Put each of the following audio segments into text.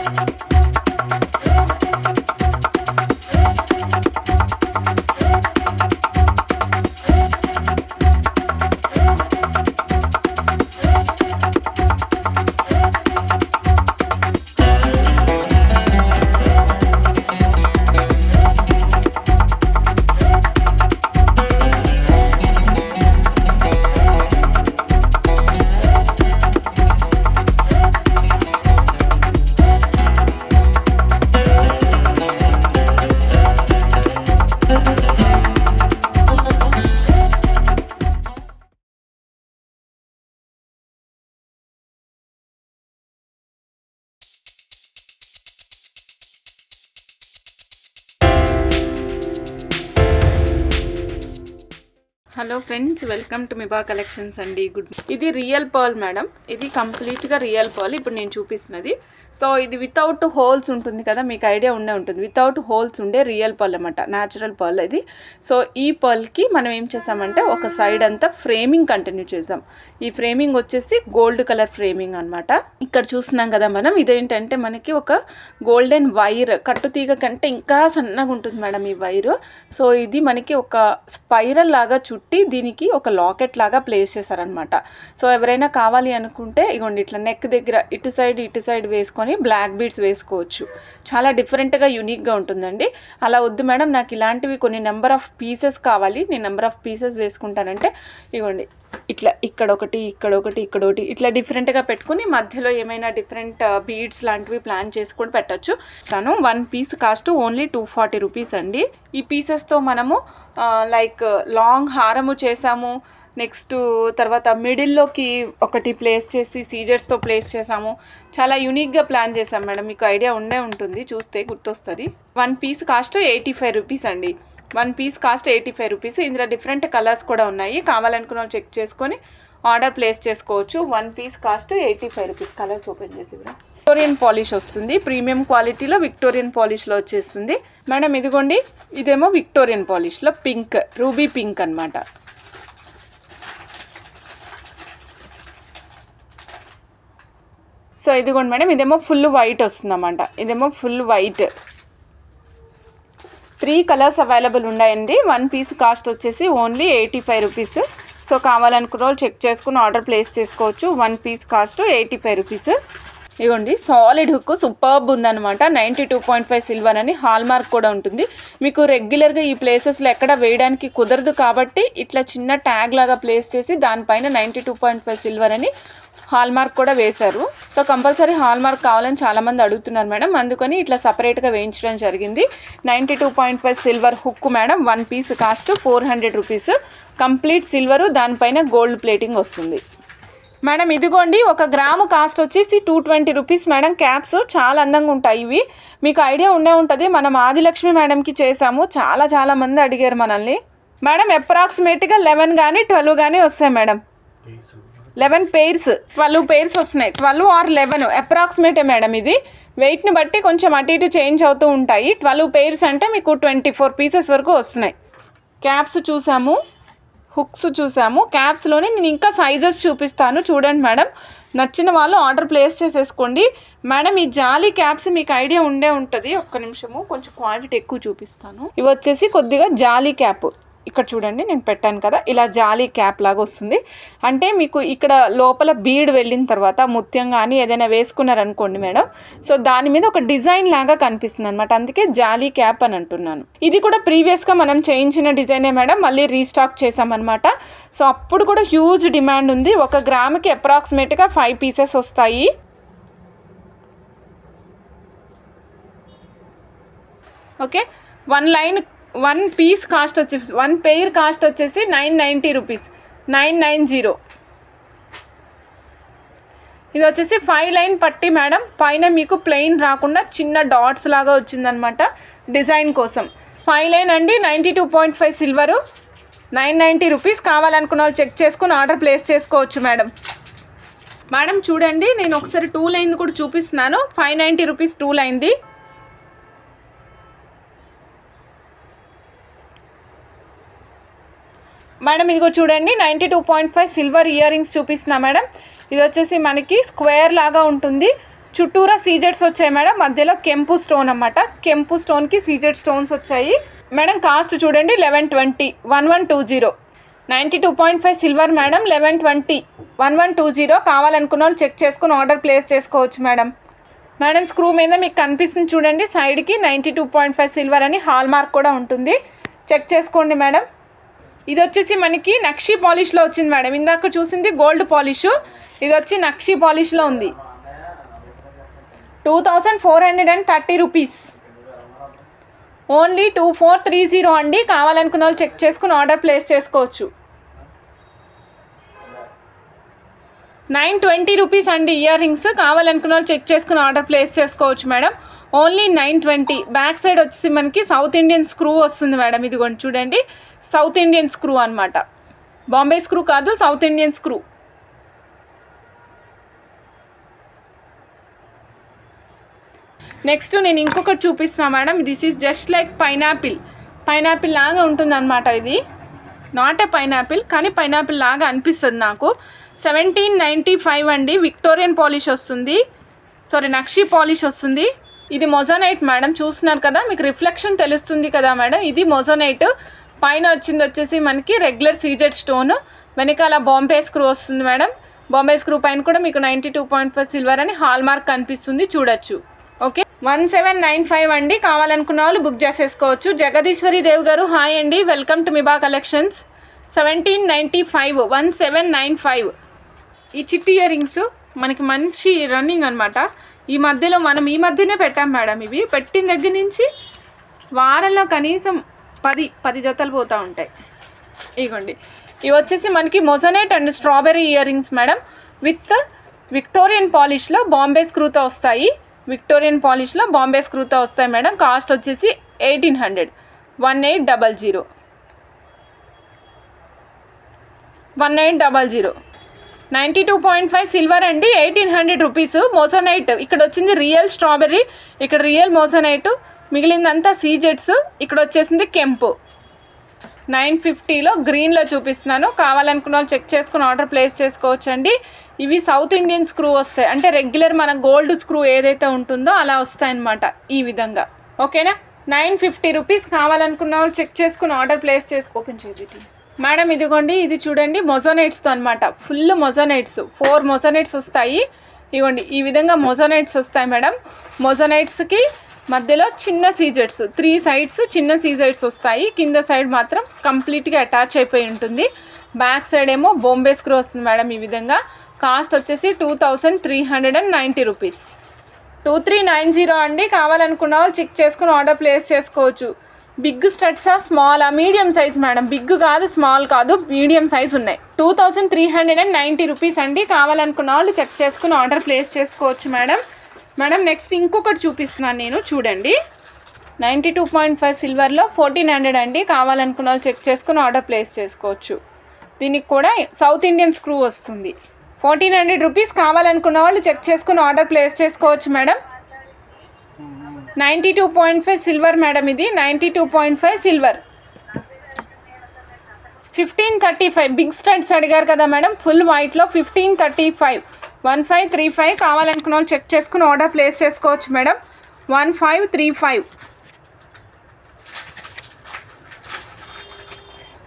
Hello friends, welcome to Miba collections అండి. ఇది real pearl madam. ఇది కంప్లీట్గా రియల్ పర్ల్ ఇప్పుడు నేను చూపిస్తున్నది. సో ఇది వితౌట్ హోల్స్ ఉంటుంది కదా, మీకు ఐడియా ఉండే ఉంటుంది. వితౌట్ హోల్స్ ఉండే రియల్ పర్ల్ అనమాట, న్యాచురల్ పర్ల్ ఇది. సో ఈ పర్ల్కి మనం ఏం చేసామంటే ఒక సైడ్ అంతా ఫ్రేమింగ్ కంటిన్యూ చేసాం. ఈ ఫ్రేమింగ్ వచ్చేసి గోల్డ్ కలర్ ఫ్రేమింగ్ అనమాట. ఇక్కడ చూస్తున్నాం కదా మనం, ఇదేంటంటే మనకి ఒక గోల్డెన్ వైర్, కట్టుతీగ కంటే ఇంకా సన్నగా ఉంటుంది మేడం ఈ వైరు. సో ఇది మనకి ఒక స్పైరల్ లాగా చుట్టి దీనికి ఒక లాకెట్ లాగా ప్లేస్ చేశారనమాట. సో ఎవరైనా కావాలి అనుకుంటే ఇగోండి ఇట్లా నెక్ దగ్గర ఇటు సైడ్ వేసుకొని బ్లాక్ బీడ్స్ వేసుకోవచ్చు. చాలా డిఫరెంట్గా యూనిక్గా ఉంటుందండి. అలా వద్దు మేడం, నాకు ఇలాంటివి కొన్ని నెంబర్ ఆఫ్ పీసెస్ కావాలి, నేను నెంబర్ ఆఫ్ పీసెస్ వేసుకుంటానంటే ఇగోండి ఇట్లా ఇక్కడొకటి ఇట్లా డిఫరెంట్గా పెట్టుకుని మధ్యలో ఏమైనా డిఫరెంట్ బీడ్స్ లాంటివి ప్లాన్ చేసుకొని పెట్టచ్చు. తను 1 పీస్ కాస్ట్ ఓన్లీ 240 రూపీస్ అండి. ఈ పీసెస్తో మనము లైక్ లాంగ్ హారము చేసాము. నెక్స్ట్ తర్వాత మిడిల్లోకి ఒకటి ప్లేస్ చేసి సీజర్స్తో ప్లేస్ చేసాము. చాలా యూనిక్గా ప్లాన్ చేసాం మేడం, మీకు ఐడియా ఉండే ఉంటుంది, చూస్తే గుర్తొస్తుంది. 1 పీస్ కాస్ట్ 85 రూపీస్ అండి. 1 పీస్ కాస్ట్ 85 రూపీస్. ఇందులో డిఫరెంట్ కలర్స్ కూడా ఉన్నాయి, కావాలనుకున్న వాళ్ళు చెక్ చేసుకొని ఆర్డర్ ప్లేస్ చేసుకోవచ్చు. 1 piece cost 85 rupees. Colours open చేసి విక్టోరియన్ పాలిష్ వస్తుంది, ప్రీమియం క్వాలిటీలో విక్టోరియన్ పాలిష్లో వచ్చేస్తుంది మేడం. ఇదిగోండి, ఇదేమో విక్టోరియన్ పాలిష్లో పింక్, రూబీ పింక్ అనమాట. సో ఇదిగోండి మేడం, ఇదేమో ఫుల్ వైట్ వస్తుందన్నమాట. ఇదేమో ఫుల్ వైట్. 3 కలర్స్ అవైలబుల్ ఉన్నాయండి. 1 పీస్ కాస్ట్ వచ్చేసి ఓన్లీ 85 రూపీస్. సో కావాలనుకున్న వాళ్ళు చెక్ చేసుకుని ఆర్డర్ ప్లేస్ చేసుకోవచ్చు. 1 పీస్ కాస్ట్ 85 రూపీస్. ఇదిగోండి సాలిడ్ హుక్ సూపర్బ్ ఉందన్నమాట. 92.5 సిల్వర్ అని హాల్మార్క్ కూడా ఉంటుంది. మీకు రెగ్యులర్గా ఈ ప్లేసెస్లో ఎక్కడ వేయడానికి కుదరదు కాబట్టి ఇట్లా చిన్న ట్యాగ్ లాగా ప్లేస్ చేసి దానిపైన 92.5 సిల్వర్ అని హాల్మార్క్ కూడా వేశారు. సో కంపల్సరీ హాల్మార్క్ కావాలని చాలామంది అడుగుతున్నారు మేడం, అందుకని ఇట్లా సపరేట్గా వేయించడం జరిగింది. 92.5 silver hook madam. 1 piece cost 400 rupees. Complete silver, దానిపైన గోల్డ్ ప్లేటింగ్ వస్తుంది మేడం. ఇదిగోండి 1 గ్రాము కాస్ట్ వచ్చేసి 220 రూపీస్ మేడం. క్యాప్స్ చాలా అందంగా ఉంటాయి ఇవి, మీకు ఐడియా ఉండే ఉంటుంది. మనం ఆదిలక్ష్మి మేడంకి చేసాము, చాలా మంది అడిగారు మనల్ని. మేడం అప్రాక్సిమేట్గా 11 కానీ 12 కానీ వస్తాయి మేడం. 11 పెయిర్స్, 12 పెయిర్స్ వస్తున్నాయి. 12 ఆర్ 11 అప్రాక్సిమేటే మేడం. ఇది వెయిట్ని బట్టి కొంచెం అటు ఇటు చేంజ్ అవుతూ ఉంటాయి. 12 పెయిర్స్ అంటే మీకు 24 పీసెస్ వరకు వస్తున్నాయి. క్యాప్స్ చూసాము, హుక్స్ చూసాము. క్యాప్స్లోనే నేను ఇంకా సైజెస్ చూపిస్తాను, చూడండి మేడం. నచ్చిన వాళ్ళు ఆర్డర్ ప్లేస్ చేసేసుకోండి మేడం. ఈ జాలీ క్యాప్స్ మీకు ఐడియా ఉండే ఉంటుంది. ఒక్క నిమిషము, కొంచెం క్వాంటిటీ ఎక్కువ చూపిస్తాను. ఇవి వచ్చేసి కొద్దిగా జాలీ క్యాప్. ఇక్కడ చూడండి, నేను పెట్టాను కదా, ఇలా జాలీ క్యాప్ లాగా వస్తుంది. అంటే మీకు ఇక్కడ లోపల బీడ్ వెళ్ళిన తర్వాత ముత్యం కానీ ఏదైనా వేసుకున్నారనుకోండి మేడం, సో దాని మీద ఒక డిజైన్ లాగా కనిపిస్తుంది అనమాట. అందుకే జాలీ క్యాప్ అని అంటున్నాను. ఇది కూడా ప్రీవియస్గా మనం చేయించిన డిజైనే మేడం, మళ్ళీ రీస్టాక్ చేసామన్నమాట. సో అప్పుడు కూడా హ్యూజ్ డిమాండ్ ఉంది. 1 గ్రాముకి అప్రాక్సిమేట్గా 5 పీసెస్ వస్తాయి. ఓకే, 1 పీస్ కాస్ట్ వచ్చేసి 1 పెయిర్ కాస్ట్ వచ్చేసి 990 రూపీస్, 990. ఇది వచ్చేసి 5 లైన్ పట్టి మేడం. పైన మీకు ప్లెయిన్ రాకుండా చిన్న డాట్స్ లాగా వచ్చిందనమాట డిజైన్ కోసం. 5 లైన్ అండి, 92.5 సిల్వరు, 990 రూపీస్. కావాలనుకున్న వాళ్ళు చెక్ చేసుకుని ఆర్డర్ ప్లేస్ చేసుకోవచ్చు మేడం. మేడం చూడండి, నేను ఒకసారి 2 లైన్ కూడా చూపిస్తున్నాను. 590 రూపీస్ 2 లైన్ది. మేడం ఇదిగో చూడండి, 92.5 సిల్వర్ ఇయర్ రింగ్స్ చూపిస్తున్నా మేడం. ఇది వచ్చేసి మనకి స్క్వేర్ లాగా ఉంటుంది. చుట్టూరా సీజెడ్స్ వచ్చాయి మేడం, మధ్యలో కెంపు స్టోన్ అన్నమాట. కెంపు స్టోన్కి సీజెడ్ స్టోన్స్ వచ్చాయి మేడం. కాస్ట్ చూడండి 1120 1120 92.5 సిల్వర్ మేడం. 1120 1120 కావాలనుకున్న వాళ్ళు చెక్ చేసుకుని ఆర్డర్ ప్లేస్ చేసుకోవచ్చు మేడం. మేడం స్క్రూ మీద మీకు కనిపిస్తుంది చూడండి సైడ్కి 92.5 సిల్వర్ అని హాల్ మార్క్ కూడా ఉంటుంది, చెక్ చేసుకోండి మేడం. ఇది వచ్చేసి మనకి నక్షి పాలిష్లో వచ్చింది మేడం. ఇందాక చూసింది గోల్డ్ పాలిష్, ఇది వచ్చి నక్షి పాలిష్లో ఉంది. 2430 రూపీస్, ఓన్లీ 2430 అండి. కావాలనుకున్న వాళ్ళు చెక్ చేసుకుని ఆర్డర్ ప్లేస్ చేసుకోవచ్చు. 920 రూపీస్ అండి ఇయర్ రింగ్స్. కావాలనుకున్న వాళ్ళు చెక్ చేసుకుని ఆర్డర్ ప్లేస్ చేసుకోవచ్చు మేడం. ఓన్లీ 920. బ్యాక్ సైడ్ వచ్చి మనకి సౌత్ ఇండియన్ స్క్రూ వస్తుంది మేడం. ఇదిగోండి చూడండి, సౌత్ ఇండియన్ స్క్రూ అనమాట, బాంబే స్క్రూ కాదు, సౌత్ ఇండియన్ స్క్రూ. నెక్స్ట్ నేను ఇంకొకటి చూపిస్తున్నా madam. This is just like pineapple లాగా ఉంటుంది అనమాట. ఇది నాట్ ఏ పైనాపిల్, కానీ పైనాపిల్ లాగా అనిపిస్తుంది నాకు. 1795 అండి. విక్టోరియన్ పాలిష్ వస్తుంది, సారీ నక్షి పాలిష్ వస్తుంది. ఇది మొజోనైట్ మేడం, చూస్తున్నారు కదా, మీకు రిఫ్లెక్షన్ తెలుస్తుంది కదా మేడం. ఇది మొజోనైట్. పైన వచ్చింది వచ్చేసి మనకి రెగ్యులర్ సీజెడ్ స్టోన్, వెనకాల బాంబే స్క్రూ వస్తుంది మేడం. బాంబే స్క్రూ పైన కూడా మీకు 92.5 సిల్వర్ అని హాల్ మార్క్ కనిపిస్తుంది, చూడొచ్చు. ఓకే, 1795 అండి. కావాలనుకున్న వాళ్ళు బుక్ చేసేసుకోవచ్చు. జగదీశ్వరి దేవ్ గారు హాయ్ అండి, వెల్కమ్ టు మిబా కలెక్షన్స్. 1795 1795. ఈ చిట్టి ఇయర్ రింగ్స్ మనకి మంచి రన్నింగ్ అనమాట. ఈ మధ్యనే పెట్టాం మేడం. ఇవి పెట్టిన దగ్గర నుంచి వారంలో కనీసం 10 జతలు పోతూ ఉంటాయి. ఇగోండి, ఇవి వచ్చేసి మనకి moissanite and strawberry ear rings madam, with Victorian పాలిష్లో బాంబే స్క్రూతో వస్తాయి. విక్టోరియన్ పాలిష్లో బాంబే స్క్రూతో వస్తాయి మేడం. కాస్ట్ వచ్చేసి 1800. 1800 1800. 92.5 సిల్వర్ అండి. 1800 రూపీస్. మోజోనైట్ ఇక్కడ వచ్చింది రియల్ స్ట్రాబెర్రీ, ఇక్కడ రియల్ మోజోనైట్, మిగిలిందంతా సీజెడ్స్. ఇక్కడ వచ్చేసింది కెంపు. 950లో గ్రీన్లో చూపిస్తున్నాను. కావాలనుకున్న వాళ్ళు చెక్ చేసుకుని ఆర్డర్ ప్లేస్ చేసుకోవచ్చు అండి. ఇవి సౌత్ ఇండియన్ స్క్రూ వస్తాయి, అంటే రెగ్యులర్ మన గోల్డ్ స్క్రూ ఏదైతే ఉంటుందో అలా వస్తాయన్నమాట ఈ విధంగా. ఓకేనా, 950 రూపీస్. కావాలనుకున్న వాళ్ళు చెక్ చేసుకుని ఆర్డర్ ప్లేస్ ఓపెన్ చేసి మేడం. ఇదిగోండి, ఇది చూడండి మొజోనైట్స్తో అనమాట. ఫుల్ మొజోనైట్స్, 4 మొజోనైట్స్ వస్తాయి. ఇదిగోండి ఈ విధంగా మొజోనైట్స్ వస్తాయి మేడం. మొజోనైట్స్కి మధ్యలో చిన్న సీజెడ్స్, 3 సైడ్స్ చిన్న సీజెడ్స్ వస్తాయి. కింద సైడ్ మాత్రం కంప్లీట్గా అటాచ్ అయిపోయి ఉంటుంది. బ్యాక్ సైడ్ ఏమో బాంబే స్క్రూ వస్తుంది మేడం ఈ విధంగా. కాస్ట్ వచ్చేసి 2390 రూపీస్. 2390 అండి. కావాలనుకున్న వాళ్ళు చెక్ చేసుకుని ఆర్డర్ ప్లేస్ చేసుకోవచ్చు. బిగ్ స్టడ్సా స్మాలా? మీడియం సైజ్ మేడం, బిగ్ కాదు స్మాల్ కాదు, మీడియం సైజ్ ఉన్నాయి. 2390 రూపీస్ అండి. కావాలనుకున్న వాళ్ళు చెక్ చేసుకుని ఆర్డర్ ప్లేస్ చేసుకోవచ్చు మేడం. నెక్స్ట్ ఇంకొకటి చూపిస్తున్నాను నేను, చూడండి. 92.5 సిల్వర్లో 1400 అండి. కావాలనుకున్న వాళ్ళు చెక్ చేసుకుని ఆర్డర్ ప్లేస్ చేసుకోవచ్చు. దీనికి కూడా సౌత్ ఇండియన్ స్క్రూ వస్తుంది. 1400 రూపీస్. కావాలనుకున్న వాళ్ళు చెక్ చేసుకుని ఆర్డర్ ప్లేస్ చేసుకోవచ్చు మేడం. 92.5 సిల్వర్ మేడం, ఇది 92.5 సిల్వర్. 1535 బిగ్ స్టడ్స్ అడిగారు కదా మేడం, ఫుల్ వైట్లో 1535 1535. కావాలనుకున్న వాళ్ళు చెక్ చేసుకుని ఆర్డర్ ప్లేస్ చేసుకోవచ్చు మేడం. 1535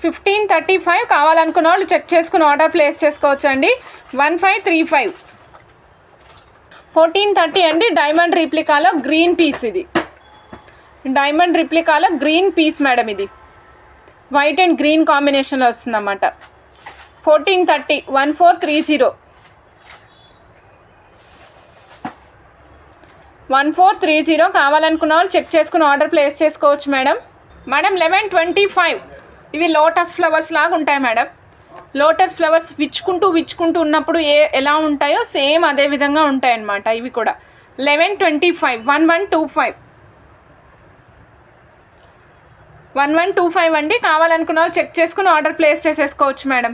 1535. కావాలనుకున్న వాళ్ళు చెక్ చేసుకుని ఆర్డర్ ప్లేస్ చేసుకోవచ్చు అండి. 1535 1430 అండి. డైమండ్ రిప్లికాలో గ్రీన్ పీస్, ఇది డైమండ్ రిప్లికాలో గ్రీన్ పీస్ మేడం. ఇది వైట్ అండ్ గ్రీన్ కాంబినేషన్లో వస్తుందన్నమాట. 1430 1430 1430. కావాలనుకున్న వాళ్ళు చెక్ చేసుకుని ఆర్డర్ ప్లేస్ చేసుకోవచ్చు మేడం. 1125. ఇవి లోటస్ ఫ్లవర్స్ లాగా ఉంటాయి మేడం. లోటస్ ఫ్లవర్స్ విచ్చుకుంటూ ఉన్నప్పుడు ఎలా ఉంటాయో సేమ్ అదే విధంగా ఉంటాయి అన్నమాట. ఇవి కూడా 1125 1125 1125 అండి. కావాలనుకున్న వాళ్ళు చెక్ చేసుకుని ఆర్డర్ ప్లేస్ చేసేసుకోవచ్చు మేడం.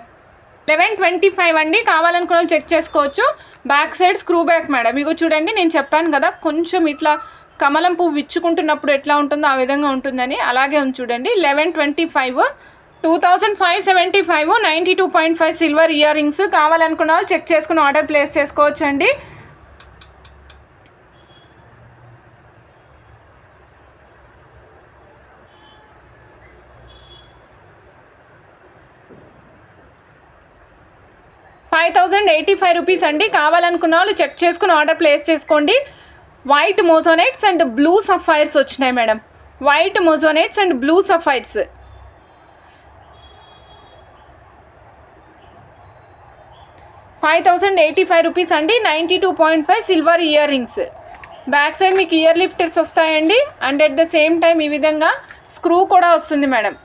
1125 అండి. కావాలనుకున్న వాళ్ళు చెక్ చేసుకోవచ్చు. Back side screw back madam. ఇగో చూడండి, నేను చెప్పాను కదా కొంచెం ఇట్లా కమలం పువ్వు విచ్చుకుంటున్నప్పుడు ఎట్లా ఉంటుందో ఆ విధంగా ఉంటుందని, అలాగే ఉంది చూడండి. 1125 2575 92.5 సిల్వర్ ఇయర్ రింగ్స్. కావాలనుకున్న వాళ్ళు చెక్ చేసుకుని ఆర్డర్ ప్లేస్ చేసుకోవచ్చు అండి. 5085 రూపీస్ అండి. కావాలనుకున్న వాళ్ళు చెక్ చేసుకుని ఆర్డర్ ప్లేస్ చేసుకోండి. White moissanites and blue sapphires వచ్చినాయి madam. White moissanites and blue sapphires 5085 rupees అండి. 92.5 silver ear rings. Back side మీకు ఇయర్ లిఫ్టర్స్ వస్తాయండి. And at the same time ఈ విధంగా స్క్రూ కూడా వస్తుంది మేడం.